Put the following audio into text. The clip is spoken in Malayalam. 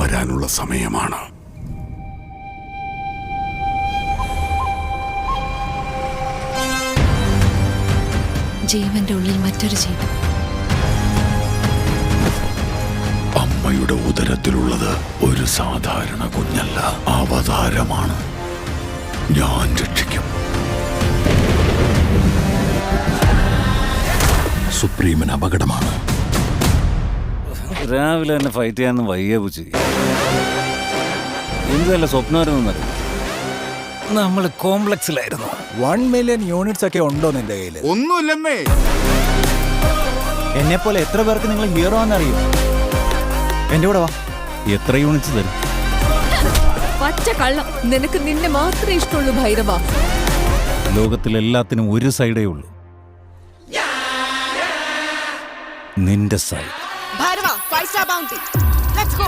വരാനുള്ള സമയമാണ്. ജീവന്റെ ഉള്ളിൽ മറ്റൊരു ജീവൻ. അമ്മയുടെ ഉദരത്തിലുള്ളത് ഒരു സാധാരണ കുഞ്ഞല്ല, അവതാരമാണ്. ഞാൻ രക്ഷിക്കും. സുപ്രീമിന് അപകടമാണ്. രാവിലെ തന്നെ ഫൈറ്റ് ചെയ്യാന്ന് വയ്യ പൂച്ചി. എന്തല്ല സ്വപ്നമായിരുന്നറിയാം. നമ്മള് കോംപ്ലക്സിലായിരുന്നു. 1 മില്യൺ യൂണിറ്റ്സ് ഒക്കെ ഉണ്ടോ നിന്റെ കയ്യിൽ? ഒന്നുമില്ലെന്നേ. എന്നെ പോലെ എത്ര പേർക്ക് നിങ്ങൾ ഹീറോ ആണെന്നറിയോ? എന്റെ കൂടെ വാ. എത്ര യൂണിറ്റ്സ് തരും? പച്ച കള്ളം. നിനക്ക് നിന്നെ മാത്രമേ ഇഷ്ടമുള്ളൂ ഭൈരവ. ലോകത്തിലെല്ലാത്തിനും ഒരു സൈഡേ ഉള്ളൂ, നിന്റെ side. Bhairava, 5-star bounty. Let's go.